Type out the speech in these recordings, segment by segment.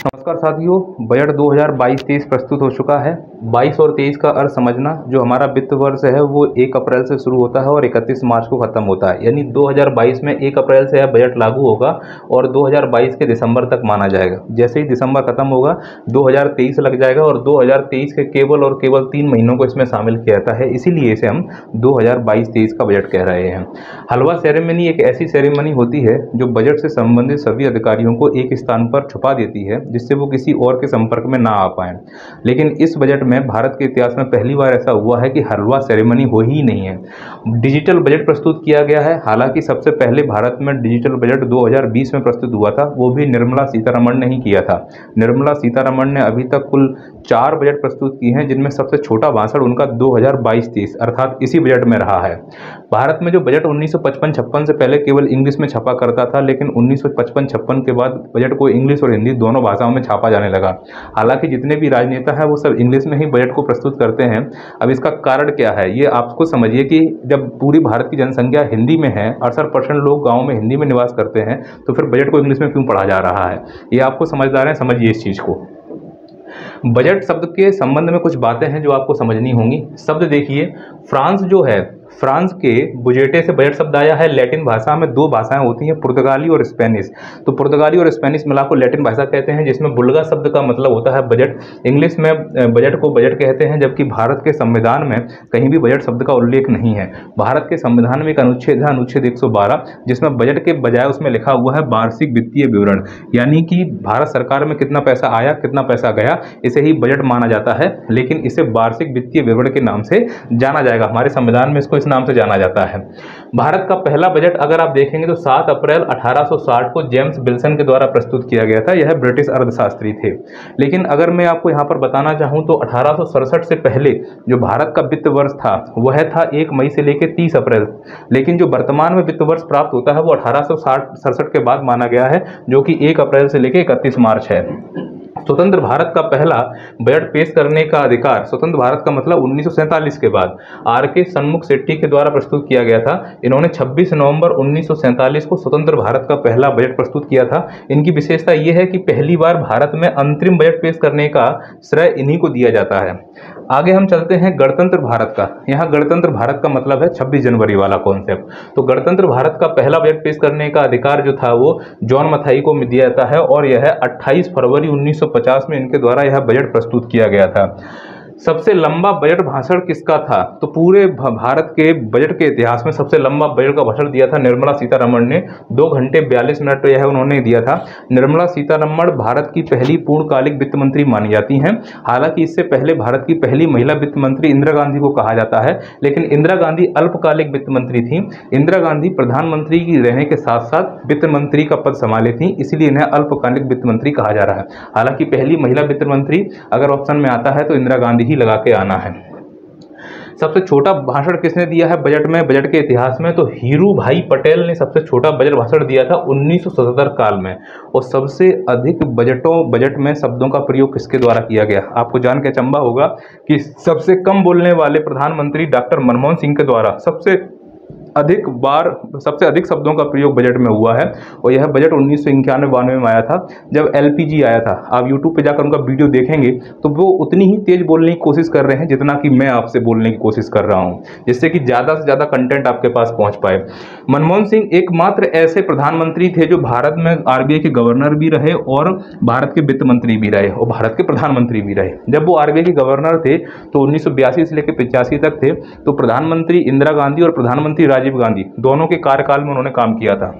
नमस्कार साथियों, बजट 2022-23 प्रस्तुत हो चुका है। 22 और 23 का अर्थ समझना, जो हमारा वित्त वर्ष है वो 1 अप्रैल से शुरू होता है और 31 मार्च को खत्म होता है। यानी 2022 में 1 अप्रैल से यह बजट लागू होगा और 2022 के दिसंबर तक माना जाएगा। जैसे ही दिसंबर खत्म होगा 2023 लग जाएगा और 2023 के केवल और केवल 3 महीनों को इसमें शामिल किया जाता है। इसीलिए इसे हम 2022-23 का बजट कह रहे हैं। हलवा सेरेमनी एक ऐसी सेरेमनी होती है जो बजट से संबंधित सभी अधिकारियों को एक स्थान पर छुपा देती है, जिससे वो किसी और के संपर्क में ना आ पाएं। लेकिन इस बजट में भारत के इतिहास में पहली बार ऐसा हुआ है कि हलवा सेरेमनी हो ही नहीं है। डिजिटल बजट प्रस्तुत किया गया है। हालांकि सबसे पहले भारत में डिजिटल बजट 2020 में प्रस्तुत हुआ था, वो भी निर्मला सीतारमण ने ही किया था। निर्मला सीतारमण ने अभी तक कुल 4 बजट प्रस्तुत किए हैं, जिनमें सबसे छोटा भाषण उनका 2022-23 अर्थात इसी बजट में रहा है। भारत में जो बजट 1955-56 से पहले केवल इंग्लिश में छपा करता था, लेकिन 1955-56 के बाद बजट को इंग्लिश और हिंदी दोनों भाषाओं में छापा जाने लगा। हालांकि जितने भी राजनेता हैं वो सब इंग्लिश में ही बजट को प्रस्तुत करते हैं। अब इसका कारण क्या है, ये आपको समझिए कि जब पूरी भारत की जनसंख्या हिंदी में है, 68% लोग गाँव में हिंदी में निवास करते हैं, तो फिर बजट को इंग्लिश में क्यों पढ़ा जा रहा है। ये आपको समझदार हैं, समझिए इस चीज़ को। बजट शब्द के संबंध में कुछ बातें हैं जो आपको समझनी होंगी। शब्द देखिए, फ्रांस जो है, फ्रांस के बुजेटे से बजट शब्द आया है। लैटिन भाषा में 2 भाषाएं होती हैं, पुर्तगाली और स्पेनिश। तो पुर्तगाली और स्पेनिश मिला को लैटिन भाषा कहते हैं, जिसमें बुल्गा शब्द का मतलब होता है बजट। इंग्लिश में बजट को बजट कहते हैं, जबकि भारत के संविधान में कहीं भी बजट शब्द का उल्लेख नहीं है। भारत के संविधान में एक अनुच्छेद है, अनुच्छेद 112, जिसमें बजट के बजाय उसमें लिखा हुआ है वार्षिक वित्तीय विवरण। यानी कि भारत सरकार में कितना पैसा आया, कितना पैसा गया, इसे ही बजट माना जाता है। लेकिन इसे वार्षिक वित्तीय विवरण के नाम से जाना जाएगा। हमारे संविधान में इसको इस नाम से जाना जाता है। भारत का पहला बजट अगर आप देखेंगे तो 7 अप्रैल 1860 को जेम्स विल्सन के द्वारा प्रस्तुत किया गया था। यह ब्रिटिश अर्थशास्त्री थे। लेकिन अगर मैं आपको यहाँ पर बताना चाहूँ तो 1867 से पहले जो भारत का वित्त वर्ष था वह था 1 मई से लेकर 30 अप्रैल। लेकिन जो वर्तमान में वित्त वर्ष प्राप्त होता है वो 1867 के बाद माना गया है, जो कि 1 अप्रैल से लेकर 31 मार्च है। स्वतंत्र भारत का पहला बजट पेश करने का अधिकार, स्वतंत्र भारत का मतलब 1947 के बाद आर.के. सन्मुख शेट्टी के द्वारा प्रस्तुत किया गया था। इन्होंने 26 नवंबर 1947 को स्वतंत्र भारत का पहला बजट प्रस्तुत किया था। इनकी विशेषता यह है कि पहली बार भारत में अंतरिम बजट पेश करने का श्रेय इन्हीं को दिया जाता है। आगे हम चलते हैं गणतंत्र भारत का। यहाँ गणतंत्र भारत का मतलब है 26 जनवरी वाला कॉन्सेप्ट। तो गणतंत्र भारत का पहला बजट पेश करने का अधिकार जो था वो जॉन मथाई को दिया जाता है और यह 28 फरवरी 1950 में इनके द्वारा यह बजट प्रस्तुत किया गया था। सबसे लंबा बजट भाषण किसका था, तो पूरे भारत के बजट के इतिहास में सबसे लंबा बजट का भाषण दिया था निर्मला सीतारमण ने। 2 घंटे 42 मिनट यह उन्होंने दिया था। निर्मला सीतारमण भारत की पहली पूर्णकालिक वित्त मंत्री मानी जाती हैं। हालांकि इससे पहले भारत की पहली महिला वित्त मंत्री इंदिरा गांधी को कहा जाता है, लेकिन इंदिरा गांधी अल्पकालिक वित्त मंत्री थी। इंदिरा गांधी प्रधानमंत्री की रहने के साथ साथ वित्त मंत्री का पद संभाले थी, इसीलिए इन्हें अल्पकालिक वित्त मंत्री कहा जा रहा है। हालांकि पहली महिला वित्त मंत्री अगर ऑप्शन में आता है तो इंदिरा गांधी ही लगा के आना है। सबसे छोटा भाषण किसने दिया है बजट में, बजट के इतिहास में, तो हीरू भाई पटेल ने सबसे छोटा बजट भाषण दिया था 1977 काल में। और सबसे अधिक बजट में शब्दों का प्रयोग किसके द्वारा किया गया, आपको जान के अचंभा होगा कि सबसे कम बोलने वाले प्रधानमंत्री डॉक्टर मनमोहन सिंह के द्वारा सबसे अधिक शब्दों का प्रयोग बजट में हुआ है। और यह बजट 1991-92 में आया था, जब एलपीजी आया था। आप यूट्यूब पे जाकर उनका वीडियो देखेंगे तो वो उतनी ही तेज बोलने की कोशिश कर रहे हैं जितना कि मैं आपसे बोलने की कोशिश कर रहा हूं, जिससे कि ज़्यादा से ज़्यादा कंटेंट आपके पास पहुंच पाए। मनमोहन सिंह एकमात्र ऐसे प्रधानमंत्री थे जो भारत में आरबीआई के गवर्नर भी रहे और भारत के वित्त मंत्री भी रहे और भारत के प्रधानमंत्री भी रहे। जब वो आरबीआई के गवर्नर थे तो 1982 से लेकर 85 तक थे, तो प्रधानमंत्री इंदिरा गांधी और प्रधानमंत्री राजीव गांधी दोनों के कार्यकाल में उन्होंने काम किया था।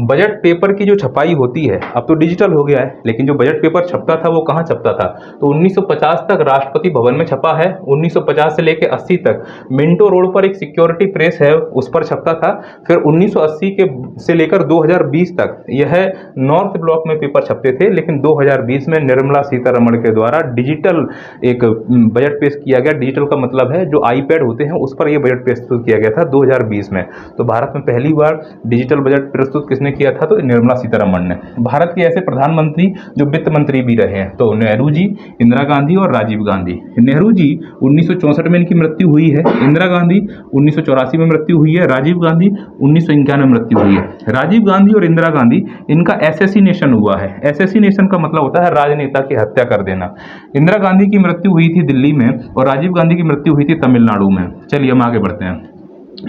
बजट पेपर की जो छपाई होती है, अब तो डिजिटल हो गया है, लेकिन जो बजट पेपर छपता था वो कहाँ छपता था, तो 1950 तक राष्ट्रपति भवन में छपा है। 1950 से लेकर 80 तक मिंटो रोड पर एक सिक्योरिटी प्रेस है, उस पर छपता था। फिर 1980 से लेकर 2020 तक यह नॉर्थ ब्लॉक में पेपर छपते थे, लेकिन 2020 में निर्मला सीतारमण के द्वारा डिजिटल एक बजट पेश किया गया। डिजिटल का मतलब है जो आईपैड होते हैं उस पर यह बजट प्रस्तुत किया गया था 2020 में। तो भारत में पहली बार डिजिटल बजट प्रस्तुत प्रस्तुत किसने किया था? तो निर्मला सीतारमण ने। भारत के ऐसे प्रधानमंत्री जो वित्त मंत्री भी रहे हैं, तो नेहरू जी, इंदिरा गांधी और राजीव गांधी। नेहरू जी 1964 में इनकी मृत्यु हुई है, इंदिरा गांधी 1984 में मृत्यु हुई है, राजीव गांधी 1991 में मृत्यु हुई है। राजीव गांधी और इंदिरा गांधी, इनका असैसिनेशन हुआ है। असैसिनेशन का मतलब होता है राजनेता की हत्या कर देना। इंदिरा गांधी की मृत्यु हुई थी दिल्ली में और राजीव गांधी की मृत्यु हुई थी तमिलनाडु में। चलिए हम आगे बढ़ते हैं।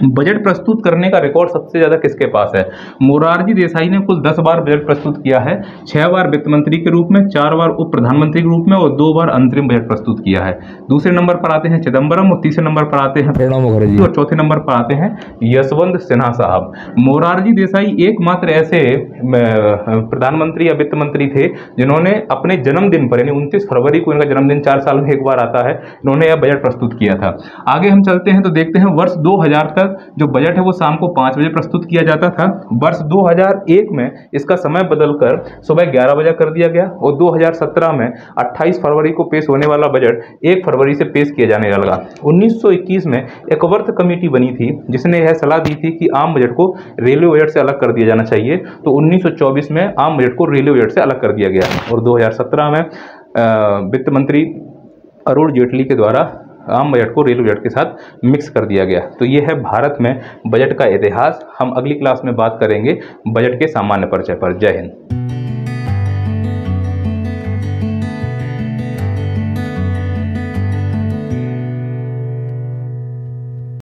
बजट प्रस्तुत करने का रिकॉर्ड सबसे ज्यादा किसके पास है? मोरारजी देसाई ने कुल 10 बार बजट प्रस्तुत किया है, 6 बार वित्त मंत्री के रूप में, 4 बार उप प्रधानमंत्री के रूप में और 2 बार अंतरिम बजट प्रस्तुत किया है। दूसरे नंबर पर आते हैं चिदम्बरम और तीसरे नंबर पर आते हैं प्रणब मुखर्जी और चौथे नंबर पर आते हैं यशवंत सिन्हा साहब। मोरारजी देसाई एकमात्र ऐसे प्रधानमंत्री या वित्त मंत्री थे जिन्होंने अपने जन्मदिन पर, यानी 29 फरवरी को, इनका जन्मदिन 4 साल में एक बार आता है, इन्होंने यह बजट प्रस्तुत किया था। आगे हम चलते हैं तो देखते हैं वर्ष 2000 जो बजट है वो शाम को 5 बजे प्रस्तुत किया जाता था। वर्ष 2001 में इसका समय बदलकर सुबह 11 बजे कर दिया गया और 2017 में 28 फरवरी को पेश होने वाला बजट 1 फरवरी से पेश किया जाने लगा। 1921 में एक वर्थ कमेटी बनी थी जिसने यह सलाह दी थी कि आम बजट को रेलवे बजट से अलग कर दिया जाना चाहिए, तो 1924 में आम बजट को रेलवे बजट से अलग कर दिया गया और 2017 में वित्त मंत्री अरुण जेटली के द्वारा आम बजट को रेलवे बजट के साथ मिक्स कर दिया गया। तो ये है भारत में बजट का इतिहास। हम अगली क्लास में बात करेंगे बजट के सामान्य परिचय पर। जय हिंद।